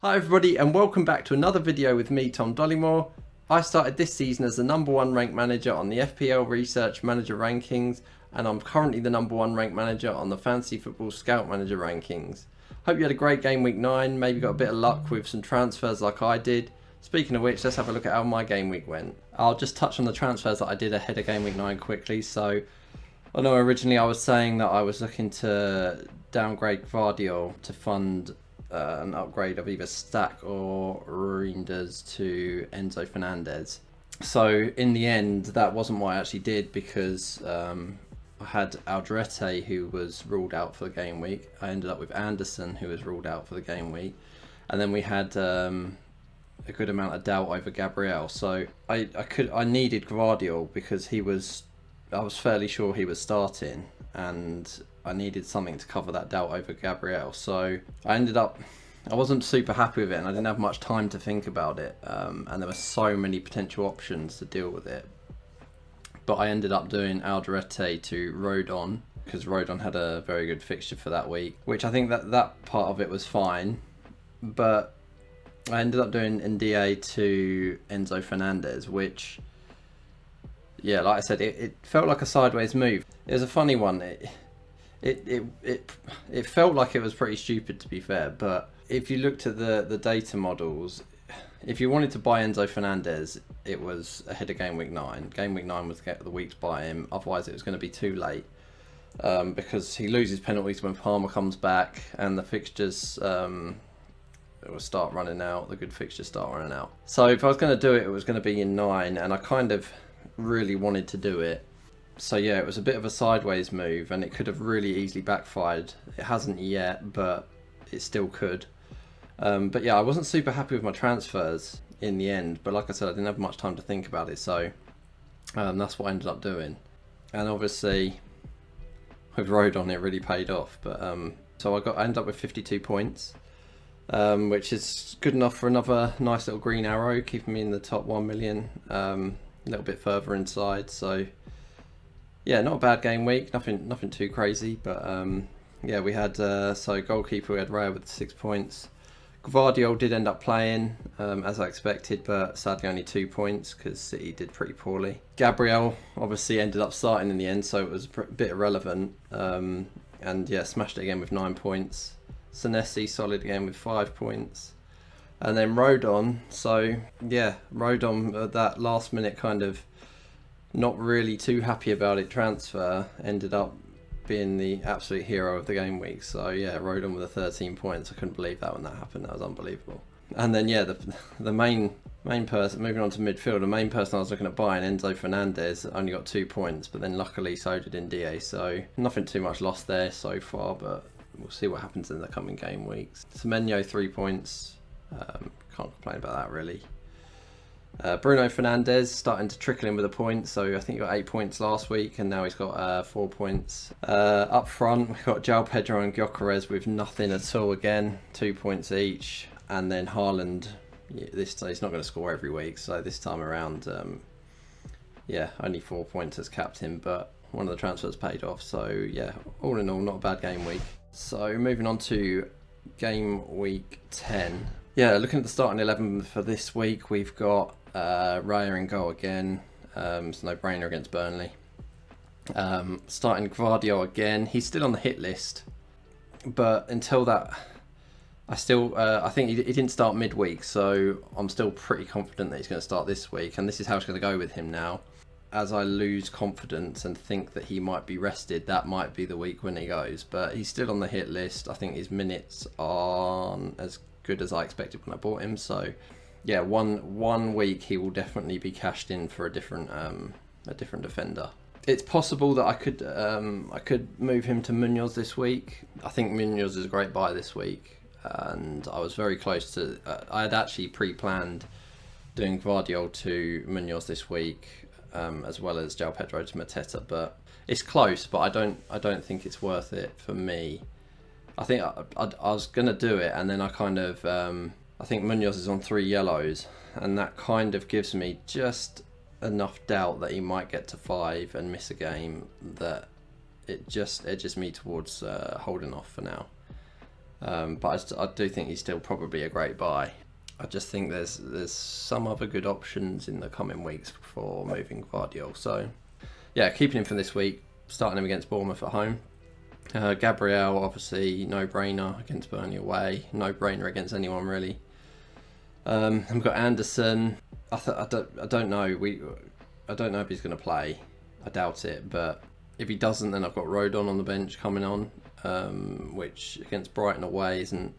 Hi everybody and welcome back to another video with me, Tom Dollimore. I started this season as the #1 ranked manager on the FPL Research Manager Rankings, and I'm currently the #1 ranked manager on the Fantasy Football Scout Manager Rankings. Hope you had a great game week 9, maybe got a bit of luck with some transfers like I did. Speaking of which, let's have a look at how my game week went. I'll just touch on the transfers that I did ahead of game week 9 quickly. So I know originally I was saying that I was looking to downgrade Gvardiol to fund an upgrade of either Stack or Reinders to Enzo Fernandez. So in the end, that wasn't what I actually did because I had Alderete, who was ruled out for the game week. I ended up with Anderson, who was ruled out for the game week, and then we had a good amount of doubt over Gabriel. So I needed Gvardiol because I was fairly sure he was starting, and I needed something to cover that doubt over Gabriel. So I wasn't super happy with it, and I didn't have much time to think about it, and there were so many potential options to deal with it. But I ended up doing Alderete to Rodon, because Rodon had a very good fixture for that week, which I think that part of it was fine. But I ended up doing Nda to Enzo Fernandez, which, yeah, like I said, it felt like a sideways move. It was a funny one. It felt like it was pretty stupid, to be fair, but if you looked at the data models, if you wanted to buy Enzo Fernandez, it was ahead of game week 9. Game week 9 was the week to buy him, otherwise it was going to be too late, because he loses penalties when Palmer comes back, and the fixtures will start running out, the good fixtures start running out. So if I was going to do it, it was going to be in 9, and I kind of really wanted to do it. So yeah, it was a bit of a sideways move, and it could have really easily backfired. It hasn't yet, but it still could. But yeah, I wasn't super happy with my transfers in the end, but like I said, I didn't have much time to think about it, so that's what I ended up doing. And obviously with Rodon it really paid off. But so I ended up with 52 points, which is good enough for another nice little green arrow, keeping me in the top 1 million, a little bit further inside. So yeah, not a bad game week, nothing too crazy. But yeah, we had so goalkeeper, we had Raya with 6 points. Gvardiol did end up playing, as I expected, but sadly only 2 points because City did pretty poorly. Gabriel obviously ended up starting in the end, so it was a bit irrelevant. And yeah, smashed it again with 9 points. Senesi solid again with 5 points. And then Rodon, so yeah, Rodon, that last minute kind of not really too happy about it transfer, ended up being the absolute hero of the game week. So yeah, Rodon with the 13 points. I couldn't believe that when that happened. That was unbelievable. And then yeah, the main person, moving on to midfield, the main person I was looking at buying, Enzo Fernandez, only got 2 points, but then luckily so did Nda. So nothing too much lost there so far, but we'll see what happens in the coming game weeks. Semenyo 3 points. Can't complain about that really. Bruno Fernandes starting to trickle in with a point, so I think he got 8 points last week, and now he's got 4 points. Up front, we've got João Pedro and Gyökeres with nothing at all again, 2 points each, and then Haaland, this time he's not going to score every week, so this time around, yeah, only 4 points as captain, but one of the transfers paid off, so yeah, all in all, not a bad game week. So moving on to game week 10. Yeah, looking at the starting 11 for this week, we've got Raya in goal again. It's no brainer against Burnley. Starting Gvardiol again. He's still on the hit list, but until that, I think he didn't start midweek, so I'm still pretty confident that he's going to start this week, and this is how it's going to go with him now. As I lose confidence and think that he might be rested, that might be the week when he goes, but he's still on the hit list. I think his minutes aren't as good as I expected when I bought him, so yeah, one week he will definitely be cashed in for a different defender. It's possible that I could move him to Munoz this week. I think Munoz is a great buy this week, and I was very close to. I had actually pre-planned doing Gvardiol to Munoz this week, as well as João Pedro to Mateta, but it's close. But I don't think it's worth it for me. I think I was gonna do it, and then I kind of. I think Munoz is on 3 yellows, and that kind of gives me just enough doubt that he might get to 5 and miss a game that it just edges me towards holding off for now. But I do think he's still probably a great buy. I just think there's some other good options in the coming weeks for moving Guardiola. So yeah, keeping him for this week, starting him against Bournemouth at home. Gabriel, obviously, no-brainer against Burnley away. No-brainer against anyone, really. I've got Anderson. I don't know. I don't know if he's going to play. I doubt it. But if he doesn't, then I've got Rodon on the bench coming on, which against Brighton away isn't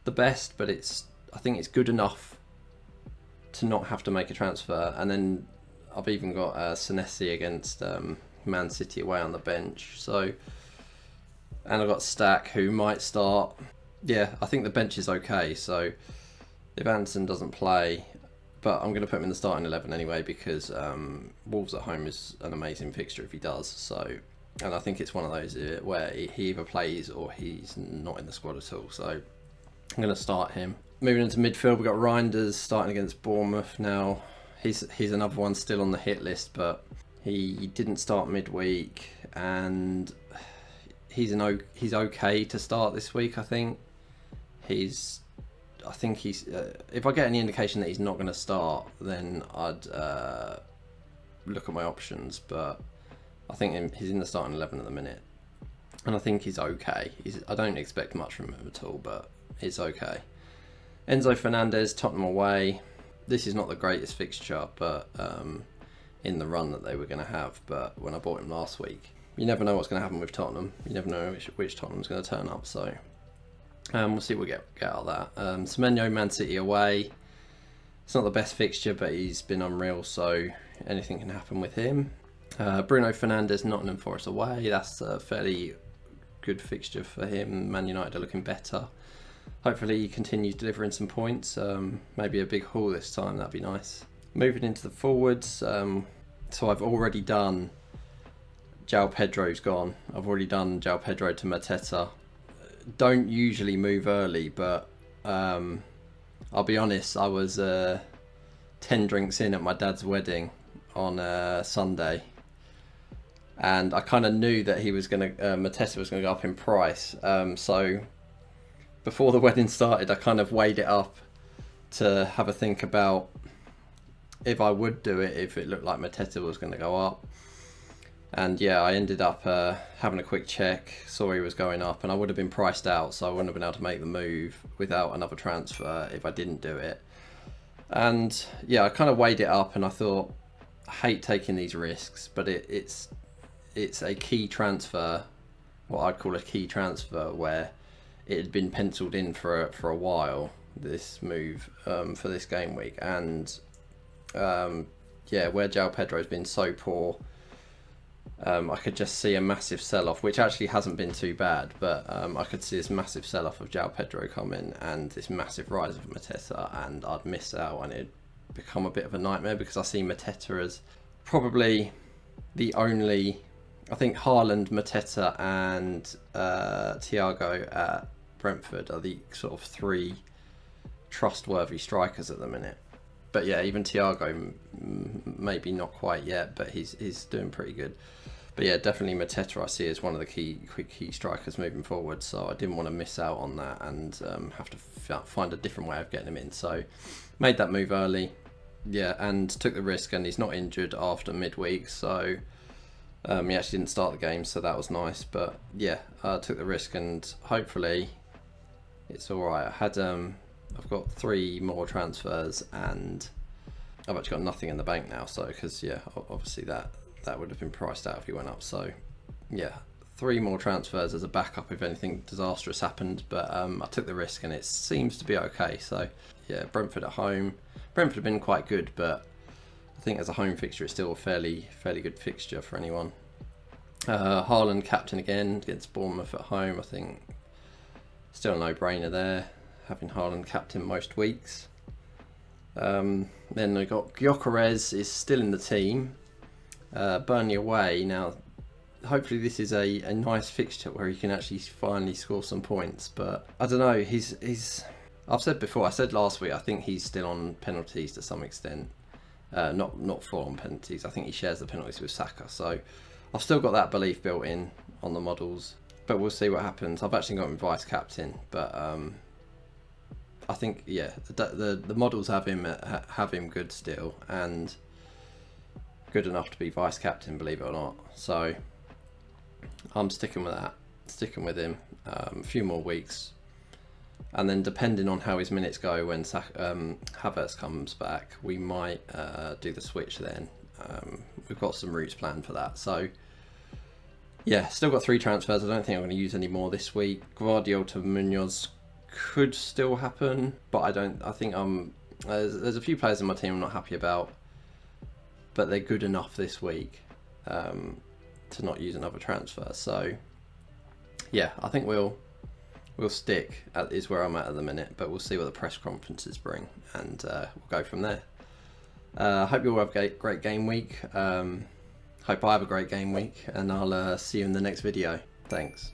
the best, but I think it's good enough to not have to make a transfer. And then I've even got Senesi against Man City away on the bench. So, and I've got Stack, who might start. Yeah, I think the bench is okay. So if Anderson doesn't play, but I'm going to put him in the starting 11 anyway, because Wolves at home is an amazing fixture if he does. So, and I think it's one of those where he either plays or he's not in the squad at all. So I'm going to start him. Moving into midfield, we've got Reinders starting against Bournemouth. Now, he's another one still on the hit list, but he didn't start midweek, and he's okay to start this week. I think he's if I get any indication that he's not going to start, then I'd look at my options. But I think he's in the starting 11 at the minute, and I think he's okay. I don't expect much from him at all, but it's okay. Enzo Fernandez, Tottenham away. This is not the greatest fixture, but in the run that they were going to have. But when I bought him last week, you never know what's going to happen with Tottenham. You never know which Tottenham's going to turn up. So we'll see what we get out of that. Semenyo, Man City away. It's not the best fixture, but he's been unreal, so anything can happen with him. Bruno Fernandes, Nottingham Forest away. That's a fairly good fixture for him. Man United are looking better. Hopefully he continues delivering some points. Maybe a big haul this time, that'd be nice. Moving into the forwards, so I've already done João Pedro's gone. I've already done João Pedro to Mateta. Don't usually move early, but I'll be honest, I was 10 drinks in at my dad's wedding on Sunday, and I kind of knew that he was going to Mateta was going to go up in price. So before the wedding started, I kind of weighed it up to have a think about if I would do it if it looked like Mateta was going to go up. And yeah, I ended up having a quick check, saw he was going up, and I would have been priced out, so I wouldn't have been able to make the move without another transfer if I didn't do it. And yeah, I kind of weighed it up, and I thought, I hate taking these risks, but it's a key transfer, what I'd call a key transfer, where it had been penciled in for a while, this move for this game week. And yeah, where João Pedro's been so poor, I could just see a massive sell-off, which actually hasn't been too bad, but I could see this massive sell-off of João Pedro coming and this massive rise of Mateta, and I'd miss out, and it'd become a bit of a nightmare, because I see Mateta as probably the only, I think Haaland, Mateta and Thiago at Brentford are the sort of three trustworthy strikers at the minute. But yeah, even Thiago maybe not quite yet, but he's doing pretty good. But yeah, definitely Mateta I see as one of the key strikers moving forward. So I didn't want to miss out on that and have to find a different way of getting him in. So made that move early, yeah, and took the risk. And he's not injured after midweek, so he actually didn't start the game, so that was nice. But yeah, I took the risk, and hopefully it's all right. I've got 3 more transfers, and I've actually got nothing in the bank now. So, because yeah, obviously that would have been priced out if he went up. So yeah, 3 more transfers as a backup if anything disastrous happened. But I took the risk, and it seems to be okay. So yeah, Brentford at home. Brentford have been quite good, but I think as a home fixture, it's still a fairly good fixture for anyone. Haaland captain again against Bournemouth at home. I think still a no-brainer there, having Haaland captain most weeks. Then we got Gyökeres is still in the team. Burnley away. Now, hopefully this is a nice fixture where he can actually finally score some points. But I don't know. He's. I've said before. I said last week. I think he's still on penalties to some extent. Not full on penalties. I think he shares the penalties with Saka. So I've still got that belief built in on the models. but we'll see what happens. I've actually got him vice captain, but I think the models have him good still, and good enough to be vice captain, believe it or not. So I'm sticking with that, sticking with him a few more weeks, and then depending on how his minutes go when Havertz comes back, we might do the switch then. We've got some routes planned for that. So yeah, still got 3 transfers. I don't think I'm going to use any more this week. Guardiola to Munoz could still happen, but I think there's a few players in my team I'm not happy about, but they're good enough this week to not use another transfer. So yeah, I think we'll stick is where I'm at the minute, but we'll see what the press conferences bring, and we'll go from there. Hope you all have a great game week. Hope I have a great game week, and I'll see you in the next video. Thanks.